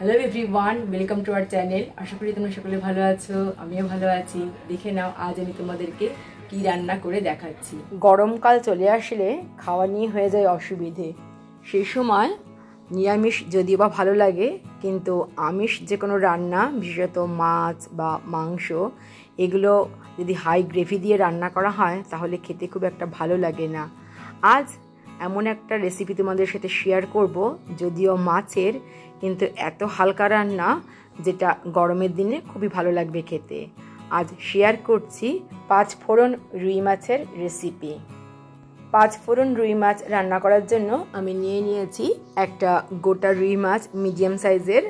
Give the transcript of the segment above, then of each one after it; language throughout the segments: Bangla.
Hello everyone, welcome to our channel. আশা করি তোমরা সকলে ভালো আছো, আমিও ভালো আছি। দেখে নাও আজ আমি তোমাদেরকে কি রান্না করে দেখাচ্ছি। গরমকাল চলে আসলে খাওয়া নিয়ে হয়ে যায় অসুবিধে। সেই সময় নিরামিষ যদিও বা ভালো লাগে, কিন্তু আমিষ যে কোনো রান্না, বিশেষত মাছ বা মাংস, এগুলো যদি হাই গ্রেভি দিয়ে রান্না করা হয় তাহলে খেতে খুব একটা ভালো লাগে না। আজ এমন একটা রেসিপি তোমাদের সাথে শেয়ার করব, যদিও মাছের, কিন্তু এত হালকা রান্না যেটা গরমের দিনে খুবই ভালো লাগবে খেতে। আজ শেয়ার করছি 5 ফোড়ন রুই মাছের রেসিপি। 5 ফোড়ন রুই মাছ রান্না করার জন্য আমি নিয়েছি একটা গোটা রুই মাছ, মিডিয়াম সাইজের,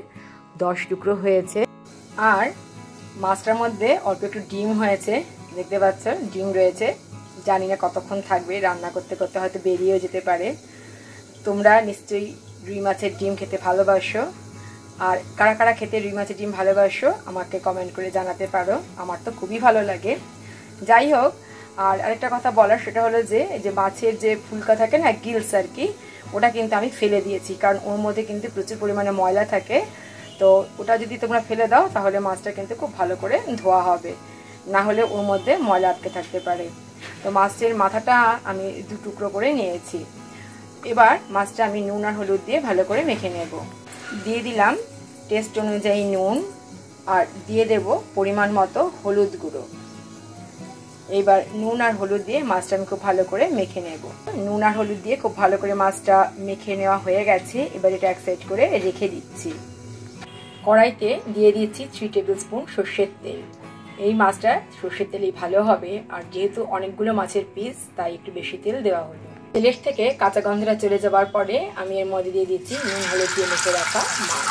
10 টুকরো হয়েছে। আর মাছটার মধ্যে অল্প একটু ডিম হয়েছে, দেখতে পাচ্ছ ডিম রয়েছে। জানি না কতক্ষণ থাকবে, রান্না করতে করতে হয়তো বেরিয়েও যেতে পারে। তোমরা নিশ্চয়ই রুই মাছের ডিম খেতে ভালোবাসো, আর কারা কারা খেতে রুই মাছের ডিম ভালোবাসো আমাকে কমেন্ট করে জানাতে পারো। আমার তো খুবই ভালো লাগে। যাই হোক, আর আরেকটা কথা বলার, সেটা হলো যে মাছের যে ফুলকা থাকে না, গিলস আর কি, ওটা কিন্তু আমি ফেলে দিয়েছি, কারণ ওর মধ্যে কিন্তু প্রচুর পরিমাণে ময়লা থাকে। তো ওটা যদি তোমরা ফেলে দাও তাহলে মাছটা কিন্তু খুব ভালো করে ধোয়া হবে, না হলে ওর মধ্যে ময়লা আটকে থাকতে পারে। তো মাছের মাথাটা আমি 2 টুকরো করে নিয়েছি। এবার মাছটা আমি নুন আর হলুদ দিয়ে ভালো করে মেখে নেব। দিয়ে দিলাম টেস্ট অনুযায়ী নুন, আর দিয়ে দেব পরিমাণ মতো হলুদ গুঁড়ো। এইবার নুন আর হলুদ দিয়ে মাছটা আমি খুব ভালো করে মেখে নেব। নুন আর হলুদ দিয়ে খুব ভালো করে মাছটা মেখে নেওয়া হয়ে গেছে। এবার এটা এক সাইড করে রেখে দিচ্ছি। কড়াইতে দিয়ে দিচ্ছি 3 টেবিল স্পুন সর্ষের তেল। এই মাছটা সর্ষের তেলেই ভালো হবে, আর যেহেতু অনেকগুলো মাছের পিস তাই একটু বেশি তেল দেওয়া হলো। তেলের থেকে কাঁচা গন্ধটা চলে যাওয়ার পরে আমি এর মধ্যে দিয়ে দিচ্ছি নুন হলুদ দিয়ে মেখে রাখা মাছ।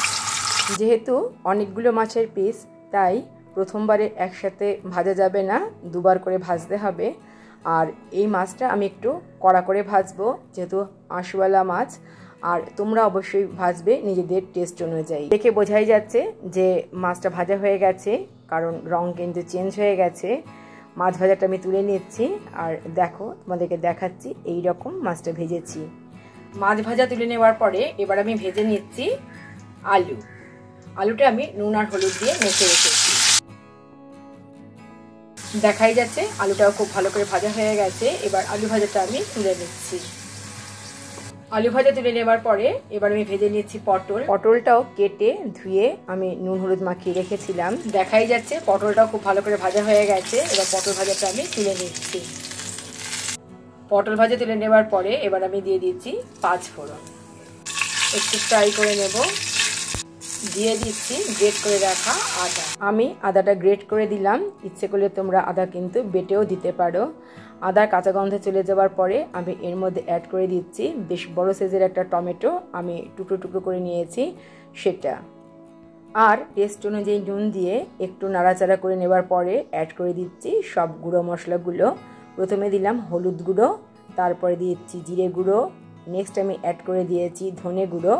যেহেতু অনেকগুলো মাছের পিস, তাই প্রথমবারে একসাথে ভাজা যাবে না, দুবার করে ভাজতে হবে। আর এই মাছটা আমি একটু কড়া করে ভাজবো, যেহেতু আঁশওয়ালা মাছ। আর তোমরা অবশ্যই ভাজবে নিজেদের টেস্ট অনুযায়ী। দেখে বোঝাই যাচ্ছে যে মাছটা ভাজা হয়ে গেছে, কারণ রং কিন্তু চেঞ্জ হয়ে গেছে। মাছ ভাজাটা আমি তুলে নিচ্ছি, আর দেখো তোমাদেরকে দেখাচ্ছি এই রকম মাছটা ভেজেছি। মাছ ভাজা তুলে নেওয়ার পরে এবার আমি ভেজে নিচ্ছি আলুটা আমি নুন আর হলুদ দিয়ে মেখে রেখেছি। দেখাই যাচ্ছে আলুটাও খুব ভালো করে ভাজা হয়ে গেছে। এবার আলু ভাজাটা আমি তুলে নিচ্ছি। আলু ভাজা তুলে নেওয়ার পরে এবার আমি ভেজে নিচ্ছি পটলটাও কেটে ধুয়ে আমি নুন হলুদ মাখিয়ে রেখেছিলাম। দেখাই যাচ্ছে পটলটাও খুব ভালো করে ভাজা হয়ে গেছে। এবার পটল ভাজাটা আমি তুলে নিচ্ছি। পটল ভাজা তুলে নেওয়ার পরে এবার আমি দিয়ে দিচ্ছি 5 ফোড়ন, একটু ফ্রাই করে নেব। দিয়ে দিচ্ছি গ্রেট করে রাখা আদা। আমি আদাটা গ্রেট করে দিলাম, ইচ্ছে করলে তোমরা আদা কিন্তু বেটেও দিতে পারো। আদার কাঁচা গন্ধে চলে যাওয়ার পরে আমি এর মধ্যে অ্যাড করে দিচ্ছি বেশ বড় সাইজের একটা টমেটো, আমি টুকরো টুকরো করে নিয়েছি সেটা। আর টেস্ট অনুযায়ী নুন দিয়ে একটু নাড়াচাড়া করে নেবার পরে অ্যাড করে দিচ্ছি সব গুঁড়ো মশলাগুলো। প্রথমে দিলাম হলুদ গুঁড়ো, তারপরে দিয়েছি জিরে গুঁড়ো, নেক্সট আমি অ্যাড করে দিয়েছি ধনে গুঁড়ো,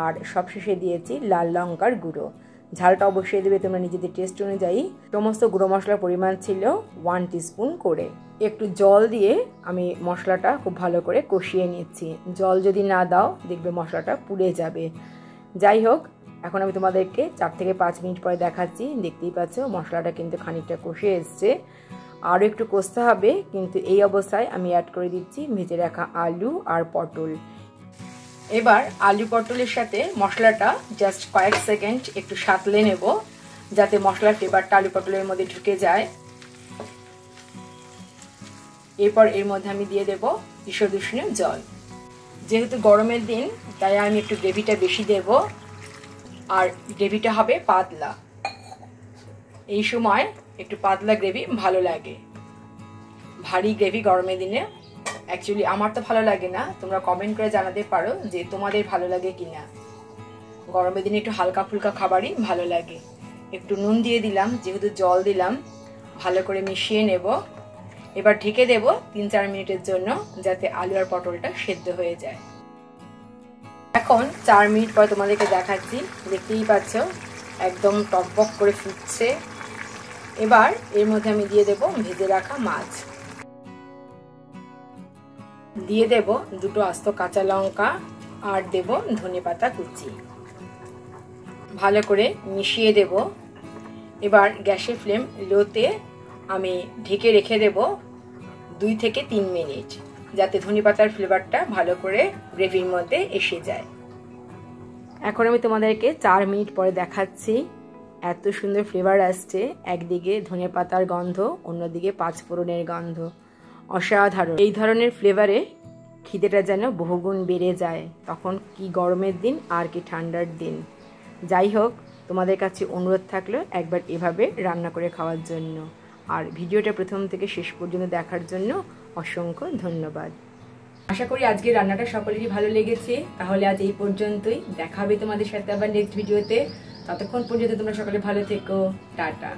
আর সবশেষে দিয়েছি লাল লঙ্কার গুঁড়ো। ঝালটা অবশ্যই দেবে তোমরা নিজেদের টেস্ট অনুযায়ী। সমস্ত গুঁড়ো মশলার পরিমাণ ছিল 1 টিস্পুন করে। একটু জল দিয়ে আমি মশলাটা খুব ভালো করে কষিয়ে নিচ্ছি। জল যদি না দাও দেখবে মশলাটা পুড়ে যাবে। যাই হোক, এখন আমি তোমাদেরকে 4 থেকে 5 মিনিট পরে দেখাচ্ছি। দেখতেই পাচ্ছ মশলাটা কিন্তু খানিকটা কষে এসছে, আরও একটু কষতে হবে। কিন্তু এই অবস্থায় আমি অ্যাড করে দিচ্ছি ভেজে রাখা আলু আর পটল। এবার আলু পটলের সাথে মশলাটা জাস্ট কয়েক সেকেন্ড একটু সাঁতলে নেব, যাতে মশলার ফ্লেভারটা আলু পটলের মধ্যে ঢুকে যায়। এরপর এর মধ্যে আমি দিয়ে দেব ঈষৎ উষ্ণ জল। যেহেতু গরমের দিন তাই আমি একটু গ্রেভিটা বেশি দেব, আর গ্রেভিটা হবে পাতলা। এই সময় একটু পাতলা গ্রেভি ভালো লাগে। ভারী গ্রেভি গরমের দিনে অ্যাকচুয়ালি আমার তো ভালো লাগে না। তোমরা কমেন্ট করে জানাতে পারো যে তোমাদের ভালো লাগে কিনা। গরমের দিনে একটু হালকা ফুলকা খাবারই ভালো লাগে। একটু নুন দিয়ে দিলাম, যেহেতু জল দিলাম, ভালো করে মিশিয়ে নেব। এবার ঢেকে দেব 3-4 মিনিটের জন্য, যাতে আলু আর পটলটা সেদ্ধ হয়ে যায়। এখন 4 মিনিট পর তোমাদেরকে দেখাচ্ছি। দেখতেই পাচ্ছ একদম টকবক করে ফুটছে। এবার এর মধ্যে আমি দিয়ে দেব ভেজে রাখা মাছ, দিয়ে দেব 2 আস্ত কাঁচা লঙ্কা, আর দেব ধনেপাতা কুচি। ভালো করে মিশিয়ে দেব। এবার গ্যাসের ফ্লেম লোতে আমি ঢেকে রেখে দেব 2 থেকে 3 মিনিট, যাতে ধনেপাতার ফ্লেভারটা ভালো করে গ্রেভির মধ্যে এসে যায়। এখন আমি তোমাদেরকে 4 মিনিট পরে দেখাচ্ছি। এত সুন্দর ফ্লেভার আসছে, একদিকে ধনেপাতার গন্ধ, অন্যদিকে পাঁচফোড়নের গন্ধ, অসাধারণ। এই ধরনের ফ্লেভারে খিদেটা যেন বহুগুণ বেড়ে যায়। তখন কি গরমের দিন আর কি ঠান্ডার দিন। যাই হোক, তোমাদের কাছে অনুরোধ থাকলো একবার এভাবে রান্না করে খাওয়ার জন্য। আর ভিডিওটা প্রথম থেকে শেষ পর্যন্ত দেখার জন্য অসংখ্য ধন্যবাদ। আশা করি আজকের রান্নাটা সকলেরই ভালো লেগেছে। তাহলে আজ এই পর্যন্তই, দেখা হবে তোমাদের সাথে আবার নেক্সট ভিডিওতে। ততক্ষণ পর্যন্ত তোমরা সকলে ভালো থেকো। টাটা।